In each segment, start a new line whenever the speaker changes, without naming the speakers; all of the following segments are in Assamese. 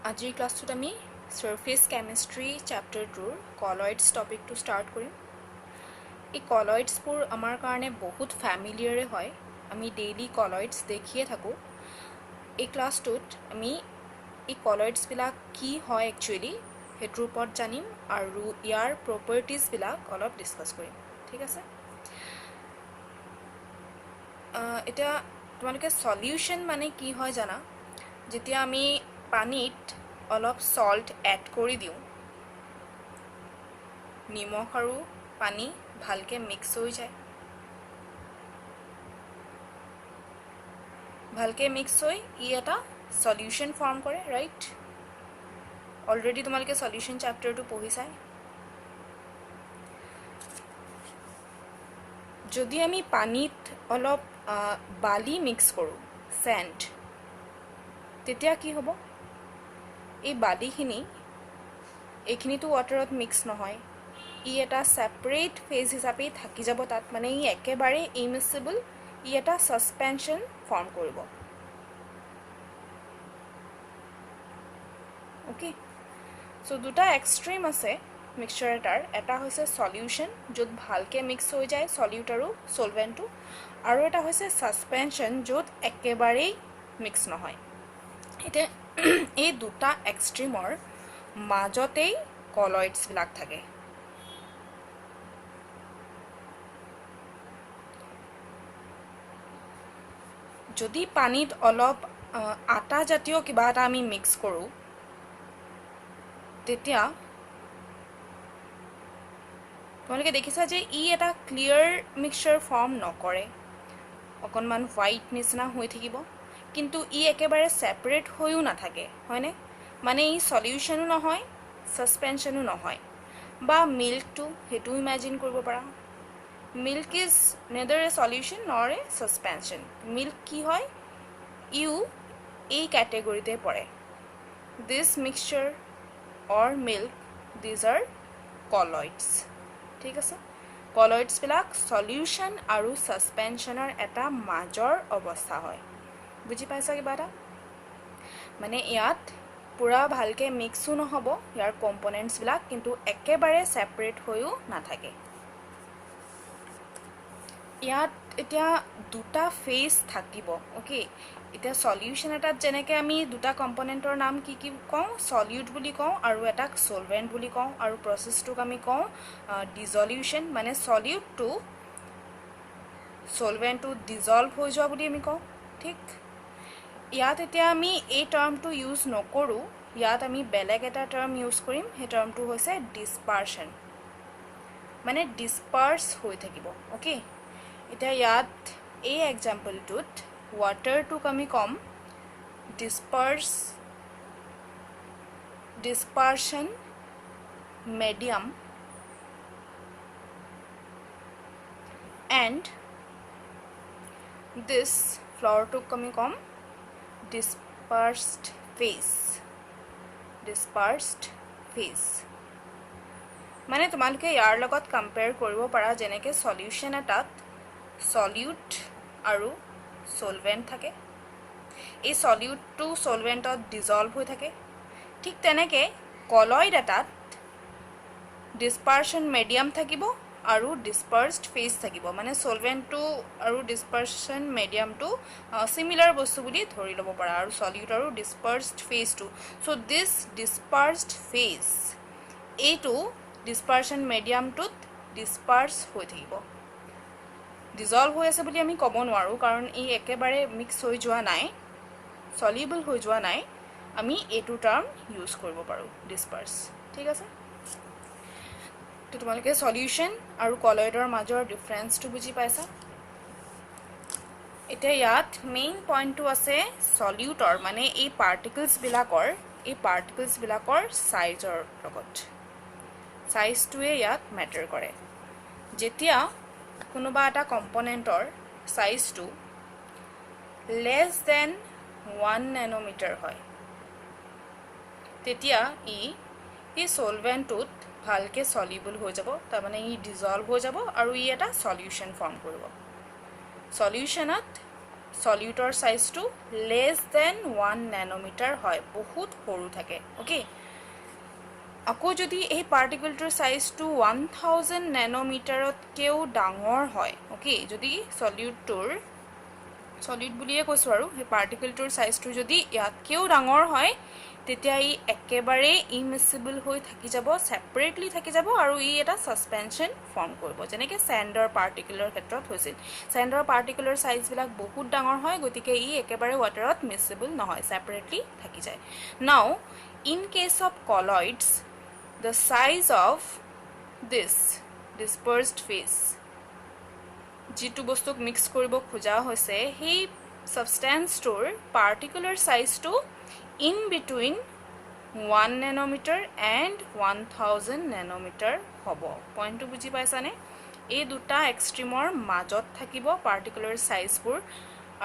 আজিৰ ক্লাছটোত আমি সাৰফেস কেমিষ্ট্ৰি চেপ্টাৰ 2 কলয়েডছ টপিকটো ষ্টাৰ্ট কৰিম। এই কলয়েডছবোৰ আমাৰ কাৰণে বহুত ফ্যামিলিয়াৰে হয়, আমি ডেইলি কলয়েডছ দেখিয়ে থাকোঁ। এই ক্লাছটোত আমি এই কলয়েডছবিলাক কি হয় একচুৱেলি সেইটোৰ ওপৰত জানিম আৰু ইয়াৰ প্ৰপাৰ্টিজবিলাক অলপ ডিছকাছ কৰিম, ঠিক আছে। এতিয়া তোমালোকে সলিউশন মানে কি হয় জানা, যেতিয়া আমি পানীত অলপ সল্ট এড কৰি দিওঁ, নিমখ আৰু পানী ভালকে মিক্স হৈ যায়, ভালকে মিক্স হৈ ই এটা সলিউশন ফৰ্ম কৰে, ৰাইট। অলৰেডি তোমালোকে সলিউশন চেপ্টাৰটো পঢ়িছাই। যদি আমি পানীত অলপ বালি মিক্স কৰোঁ, স্যান্ড, তেতিয়া কি হ'ব, এই বালিখিনি এইখিনিতো ৱাটাৰত মিক্স নহয়, ই এটা সেপাৰেট ফেজ হিচাপে থাকি যাব তাত, মানে ই একেবাৰে ইমিসিবল, ই এটা সাসপেনশন ফৰ্ম কৰিব। ওকে, সো দুটা এক্সট্ৰিম আছে মিক্সচাৰ এটাৰ, এটা হৈছে সলিউশন য'ত ভালকে মিক্স হৈ যায় সলিউট আৰু সলভেন্টটো, আৰু এটা হৈছে সাসপেনশন য'ত একেবাৰেই মিক্স নহয়। এতিয়া এই দুটা এক্সট্ৰিমৰ মাজতেই কলয়েডছবিলাক থাকে। যদি পানীত অলপ আটা জাতীয় কিবা এটা আমি মিক্স কৰোঁ, তেতিয়া তোমালোকে দেখিছা যে ই এটা ক্লিয়াৰ মিক্সচাৰ ফৰ্ম নকৰে, অকণমান হোৱাইট নিচিনা হৈ থাকিব, কিন্তু ই একেবাৰে সেপাৰেট হৈও নাথাকে, হয়নে? মানে ই সলিউশনো নহয় সাসপেনশনো নহয়। বা মিল্কটো সেইটো ইমেজিন কৰিব পাৰা, milk is NEDA a solution নর এ সাসপেনশন। মিল্ক কি হয়, ইউ এই ক্যাটেগরিতে পড়ে। This mixture or milk, these are colloids, ঠিক আছে। কলয়েডছবিলাক সলিউশন আৰু সাসপেনশনৰ এটা মাজৰ অৱস্থা হয়, বুজি পাইছা কিবা এটা? মানে ইয়াত পুৰা ভালকে মিক্সও নহ'ব ইয়াৰ কম্পোনেন্টছবিলাক, কিন্তু একেবাৰে সেপাৰেট হৈও নাথাকে। ইয়াত এতিয়া দুটা ফেজ থাকিব, ওকে। এতিয়া সলিউশন এটাত যেনেকৈ আমি দুটা কম্পোনেন্টৰ নাম কি কি কওঁ, সলিউট বুলি কওঁ আৰু এটাক সলভেন্ট বুলি কওঁ, আৰু প্ৰসেছটোক আমি কওঁ ডিজলিউশন, মানে সলিউটটো সলভেন্টটো ডিজলভ হৈ যোৱা বুলি আমি কওঁ, ঠিক। ইয়াত এতিয়া আমি এই টাৰ্মটো ইউজ নকৰোঁ, ইয়াত আমি বেলেগ এটা টাৰ্ম ইউজ কৰিম, সেই টাৰ্মটো হৈছে ডিসপাৰশন, মানে ডিসপাৰ্স হৈ থাকিব, ওকে। এতিয়া ইয়াত এই এক্সাম্পলটোত ৱাটাৰটোক আমি কম ডিসপাৰশন মেডিয়াম, এণ্ড দিস ফ্লৰটোক আমি কম ডিসপাৰ্সড ফেজ। মানে তোমালোকে ইয়াৰ লগত কম্পেয়াৰ কৰিব পাৰা, যেনেকৈ সলিউশন এটাত সলিউট আৰু সলভেন্ট থাকে, এই সলিউটটো সলভেন্টত ডিজলভ হৈ থাকে, ঠিক তেনেকৈ কলয়েড এটাত ডিসপাৰশন মেডিয়াম থাকিব আৰু ডিসপাৰ্সড ফেজ থাকিব, মানে সলভেন্টটো আৰু ডিসপাৰশন মেডিয়ামটো সিমিলাৰ বস্তু বুলি ধৰি ল'ব পাৰা, আৰু সলিউট আৰু ডিসপাৰ্সড ফেজটো। সো দিস ডিসপাৰ্সড ফেজ এইটো ডিসপাৰশন মেডিয়ামটোত ডিসপাৰ্স হৈ থাকিব, ডিজলভ হৈ আছে বুলি আমি ক'ব নোৱাৰোঁ, কাৰণ ই একেবাৰে মিক্স হৈ যোৱা নাই, সলিউবল হৈ যোৱা নাই, আমি এইটো টাৰ্ম ইউজ কৰিব পাৰোঁ ডিসপাৰ্স, ঠিক আছে। তো তোমালোকে সলিউশন আৰু কলয়েডৰ মাজৰ ডিফাৰেন্সটো বুজি পাইছা। এতিয়া ইয়াত মেইন পইণ্টটো আছে সলিউটৰ, মানে এই পাৰ্টিকলছবিলাকৰ সাইজৰ লগত, সাইজটোৱে ইয়াত মেটাৰ কৰে। যেতিয়া কোনোবা এটা কম্পোনেন্টৰ সাইজটো লেছ দেন 1 নেনোমিটাৰ হয়, তেতিয়া ই সলভেন্টটোত ভালকে সলিউবল হৈ যাব, তাৰমানে ই ডিজলভ হৈ যাব আৰু ই এটা সলিউশন ফৰ্ম কৰিব। সলিউশনত সলিউটৰ সাইজটো লেছ দেন 1 নেনোমিটাৰ হয়, বহুত সৰু থাকে। ওকে, আকৌ যদি এই পাৰ্টিকলটোৰ সাইজটো 1000 নেনোমিটাৰতকৈও ডাঙৰ হয়, ওকে, যদি সলিউট বুলিয়ে কৈছোঁ আৰু সেই পাৰ্টিকলটোৰ সাইজটো যদি ইয়াতকৈও ডাঙৰ হয়, তেতিয়া ই একেবাৰে ইমিছিবল হৈ থাকি যাব, ছেপাৰেটলি থাকি যাব, আৰু ই এটা সাসপেনশন ফৰ্ম কৰিব, যেনেকৈ চেণ্ডৰ পাৰ্টিকলৰ ক্ষেত্ৰত হৈছিল। চেণ্ডৰ পাৰ্টিকলৰ সাইজবিলাক বহুত ডাঙৰ হয়, গতিকে ই একেবাৰে ৱাটাৰত মিছিবল নহয়, ছেপাৰেটলি থাকি যায়। Now in case of colloids, the size of this dispersed phase, যিটো বস্তুক মিক্স কৰিব খোজা হৈছে, সেই সাবষ্টেন্সটোৰ particular সাইজটো in between 1 nanometre and 1000 nanometre হ'ব। পইণ্টটো বুজি পাইছানে? এই দুটা এক্সট্ৰিমৰ মাজত থাকিব পাৰ্টিকুলাৰ সাইজবোৰ,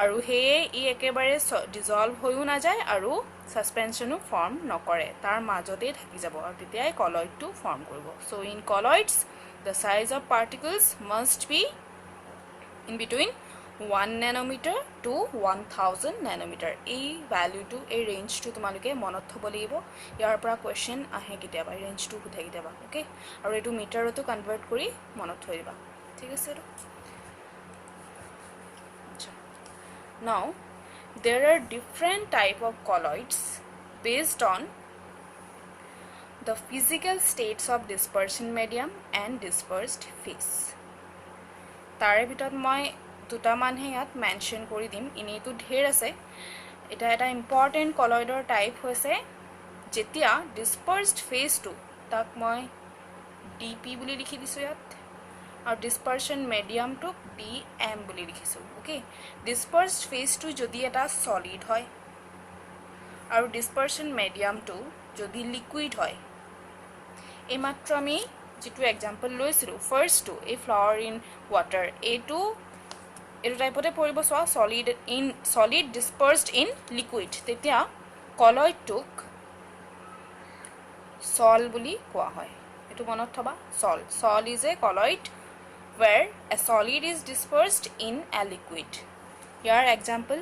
আৰু সেয়ে ই একেবাৰে ডিজলভ হৈও নাযায় আৰু সাসপেনশনো ফৰ্ম নকৰে, তাৰ মাজতেই থাকি যাব, আৰু তেতিয়াই কলইডটো ফৰ্ম কৰিব। So' in colloids the size of particles must be in between 1 nanometer to 1000 nanometer. এই ভ্যালুটো, এই ৰেঞ্জটো তোমালোকে মনত থব লাগিব। ইয়াৰ পৰা কোৱেশ্চন আহে কেতিয়াবা, ৰেঞ্জটো সুধে কেতিয়াবা। ওকে, আৰু এইটো মিটাৰতো কনভাৰ্ট কৰি মনত থৈ দিবা, ঠিক আছে? আচ্ছা, now there are different type of colloids based on the physical states of dispersion medium and dispersed phase. তাৰে ভিতৰত মই দুটামানহে ইয়াত মেনশ্যন কৰি দিম, এনেইতো ঢেৰ আছে। এটা ইম্পৰ্টেণ্ট কলইডৰ টাইপ হৈছে যেতিয়া ডিছপাৰ্সড ফেজটো, তাক মই DP বুলি লিখি দিছোঁ ইয়াত, আৰু ডিছপাৰ্সন মেডিয়ামটোক DM বুলি লিখিছোঁ। ওকে, ডিছপাৰ্সড ফেজটো যদি এটা সলিড হয় আৰু ডিছপাৰ্সন মেডিয়ামটো যদি লিকুইড হয়, এইমাত্ৰ আমি যিটো এক্সাম্পল লৈছিলোঁ ফাৰ্ষ্টটো, এই ফ্লাৱাৰ ইন ৱাটাৰ, এইটো টাইপতে পৰিব। চোৱা, সলিড ডিছপাৰ্সড ইন লিকুইড, তেতিয়া কলইডটোক সল বুলি কোৱা হয়। এইটো মনত থবা, sol is a colloid where a solid is dispersed in a liquid. ইয়াৰ এক্সাম্পল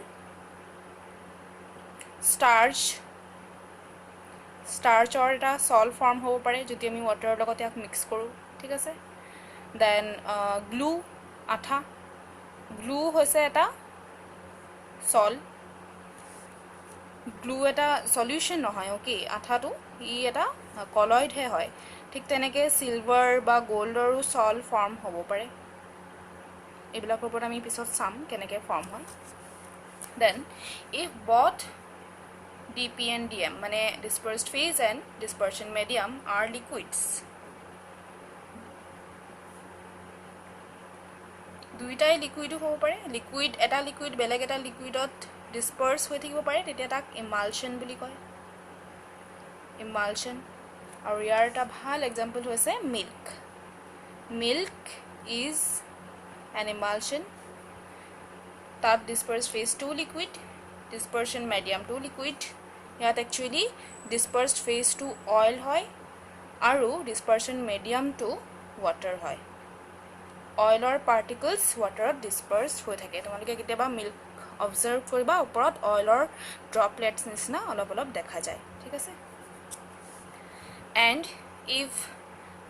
starchৰ এটা সল ফৰ্ম হ'ব পাৰে যদি আমি ৱাটাৰৰ লগত ইয়াক মিক্স কৰোঁ, ঠিক আছে? দেন গ্লু, আঠা, গ্লু হৈছে এটা সল, গ্লু এটা সলিউশ্যন নহয়। ওকে, আঠাটো ই এটা কলইডহে হয়। ঠিক তেনেকৈ চিলভাৰ বা গোল্ডৰো সল ফৰ্ম হ'ব পাৰে, এইবিলাকৰ ওপৰত আমি পিছত চাম কেনেকৈ ফৰ্ম হয়। Then if both DP and DM, মানে dispersed phase and dispersion medium, are liquids, দুইটাই লিকুইডো হ'ব পাৰে। এটা লিকুইড বেলেগ এটা লিকুইডত ডিছপাৰ্স হৈ থাকিব পাৰে, তেতিয়া তাক ইমালশ্যন বুলি কয়, ইমালশ্যন। আৰু ইয়াৰ এটা ভাল এক্সাম্পল হৈছে মিল্ক ইজ এন ইমালশ্যন। তাত ডিছপাৰ্স ফেজটোও লিকুইড, ডিছপাৰ্সন মেডিয়ামটোও লিকুইড। ইয়াত একচুৱেলি ডিছপাৰ্সড ফেজটো অইল হয় আৰু ডিছপাৰ্সন মেডিয়ামটো ৱাটাৰ হয়। অইলৰ পাৰ্টিকলছ ৱাটাৰত ডিছপাৰ্স হৈ থাকে। তোমালোকে কেতিয়াবা মিল্ক অবজাৰ্ভ কৰিবা, ওপৰত অইলৰ ড্ৰপলেটছ নিচিনা অলপ অলপ দেখা যায়, ঠিক আছে? And if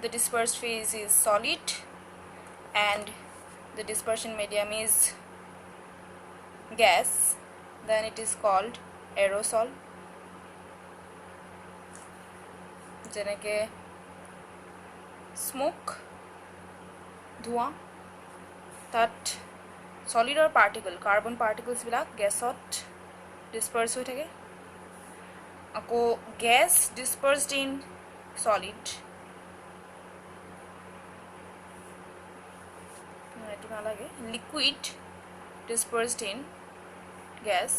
the dispersed phase is solid and the dispersion medium is gas, then it is called aerosol. যেনেকে স্মোক, ধোঁৱা, তাত সলিডৰ পাৰ্টিকল, কাৰ্বন পাৰ্টিকলছবিলাক গেছত ডিছপাৰ্স হৈ থাকে। আকৌ গেছ ডিছপাৰ্সড ইন সলিড, এইটো নালাগে, লিকুইড ডিছপাৰ্সড ইন গেছ,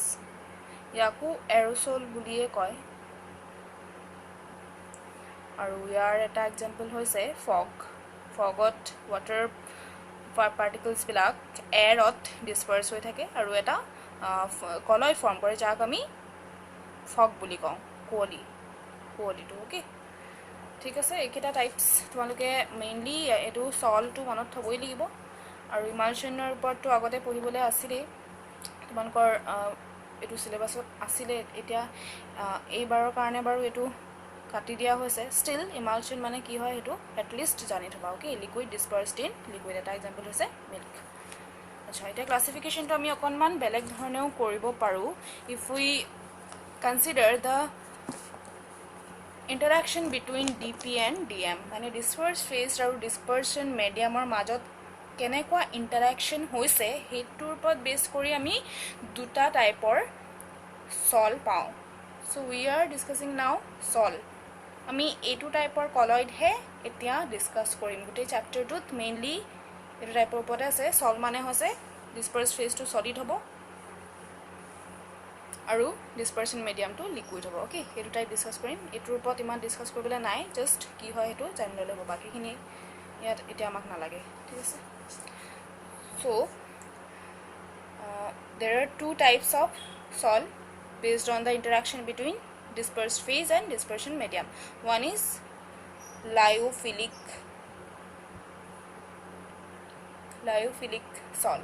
ইয়াকো এৰ'ছল বুলিয়ে কয়। আৰু ইয়াৰ এটা এক্সাম্পল হৈছে ফগত ৱাটাৰ পাৰ্টিকলছবিলাক এয়াৰত ডিছপাৰ্স হৈ থাকে আৰু এটা কলইড ফৰ্ম কৰে, যাক আমি ফগ বুলি কওঁ, কুঁৱলীটো। ওকে, ঠিক আছে? এইকেইটা টাইপছ তোমালোকে মেইনলি এইটো সলটো মনত থ'বই লাগিব, আৰু ইমালশ্যনৰ ওপৰততো আগতে পঢ়িবলৈ আছিলেই, তোমালোকৰ এইটো চিলেবাছত আছিলে এতিয়া এইবাৰৰ কাৰণে বাৰু এইটো কাটি দিয়া হৈছে ষ্টিল ইমালশ্যন মানে কি হয় সেইটো এটলিষ্ট জানি থবা অ'কে লিকুইড ডিছপাৰ্সড ইন লিকুইড এটা এক্সাম্পল হৈছে মিল্ক আচ্ছা এতিয়া ক্লাছিফিকেশ্যনটো আমি অকণমান বেলেগ ধৰণেও কৰিব পাৰোঁ if we consider the interaction between DP and DM মানে ডিছপাৰ্স ফেজ আৰু ডিছপাৰ্চন মেডিয়ামৰ মাজত কেনেকুৱা ইণ্টাৰেকশ্যন হৈছে সেইটোৰ ওপৰত বেছ কৰি আমি দুটা টাইপৰ সল পাওঁ চ' উই আৰ ডিছকাছিং নাও সল আমি এইটো টাইপৰ কলইডহে এতিয়া ডিছকাছ কৰিম গোটেই চেপ্টাৰটোত মেইনলি এইটো টাইপৰ ওপৰতে আছে সল মানে হৈছে ডিছপাৰ্স ফেজটো সলিড হ'ব আৰু ডিছপাৰ্চন মিডিয়ামটো লিকুইড হ'ব অ'কে সেইটো টাইপ ডিছকাছ কৰিম এইটোৰ ওপৰত ইমান ডিছকাছ কৰিবলৈ নাই জাষ্ট কি হয় সেইটো জানি ল'লে হ'ব বাকীখিনি ইয়াত এতিয়া আমাক নালাগে ঠিক আছে চ' there are two types of sol based on the interaction between dispersed phase and dispersion medium one is lyophilic sol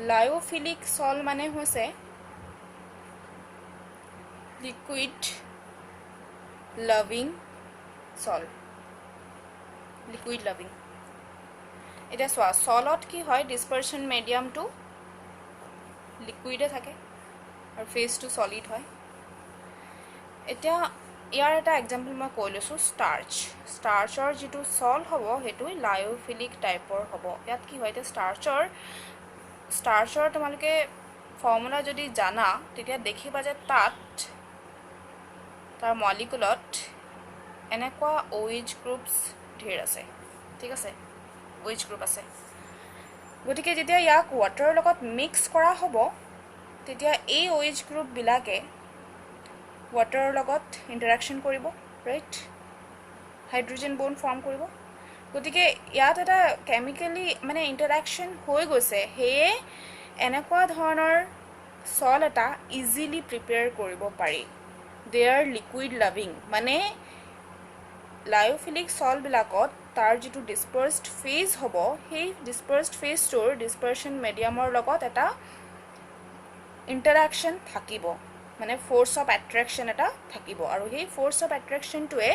lyophilic sol মানে হৈছে liquid loving sol liquid loving এটা সোয়া সলত কি হয় ডিসপারশন মিডিয়ামটো লিকুইডে থাকে আৰু ফেজটো সলিড হয় এটা ইয়াৰ এটা এক্সাম্পল মই কৈ লৈছোঁ ষ্টাৰ্চৰ যিটো সল হ'ব সেইটো লায়োফিলিক টাইপৰ হ'ব ইয়াত কি হয় ষ্টাৰ্চৰ তোমালোকে ফৰ্মুলা যদি জানা তেতিয়া দেখিবা যে তাত তাৰ মলিকুলত এনেকুৱা OH গ্ৰুপছ ঢেৰ আছে ঠিক আছে OH গ্ৰুপ আছে গতিকে যেতিয়া ইয়াক ওয়াটাৰৰ লগত মিক্স কৰা হ'ব তেতিয়া এই OH গ্ৰুপবিলাকে ওয়াটাৰৰ লগত ইন্টাৰেকশ্যন কৰিব ৰাইট হাইড্ৰোজেন বন্ড ফৰ্ম কৰিব গতিকে ইয়াত এটা কেমিক্যালি মানে ইন্টাৰেকশ্যন হৈ গৈছে হেয়ে এনেকুৱা ধৰণৰ সল এটা ইজিলি প্ৰিপেয়াৰ কৰিব পাৰি দে আৰ লিকুইড লাভিং মানে লায়োফিলিক সলবিলাকত তাৰ যিটো ডিসপাৰ্সড ফেজ হ'ব সেই ডিসপাৰ্সড ফেজটোৰ ডিসপাৰশন মিডিয়ামৰ লগত এটা ইন্টাৰেকশ্যন থাকিব মানে ফোৰ্স অফ এট্ৰেকশ্যন এটা থাকিব আৰু সেই ফোৰ্স অফ এট্ৰেকশ্যনটোৱে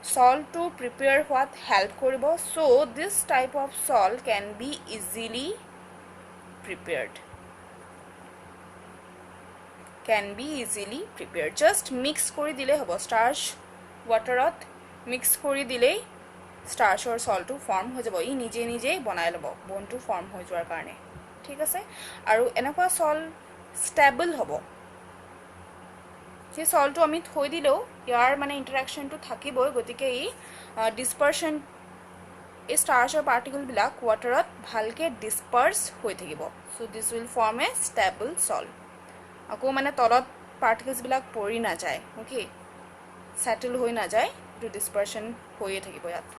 সলটো প্ৰিপেয়াৰ হোৱাত হেল্প কৰিব so this type of sol can be easily prepared just mix কৰি দিলে হ'ব স্টাৰ্চ ওয়াটাৰত মিক্স কৰি দিলেই ষ্টাৰ্চৰ সলটো ফৰ্ম হৈ যাব ই নিজে নিজেই বনাই ল'ব বনটো ফৰ্ম হৈ যোৱাৰ কাৰণে ঠিক আছে আৰু এনেকুৱা সল ষ্টেবল হ'ব সেই সলটো আমি থৈ দিলেও ইয়াৰ মানে ইন্টাৰেকশ্যনটো থাকিবই গতিকে ই ডিসপাৰশন এই ষ্টাৰ্চৰ পাৰ্টিকলবিলাক ওয়াটাৰত ভালকে ডিসপাৰ্স হৈ থাকিব so this will form a stable sol আকৌ মানে তলত পাৰ্টিকলছবিলাক পৰি নাযায় ওকে সেটেল হৈ নাযায় এইটো ডিসপাৰশন হৈয়ে থাকিব ইয়াত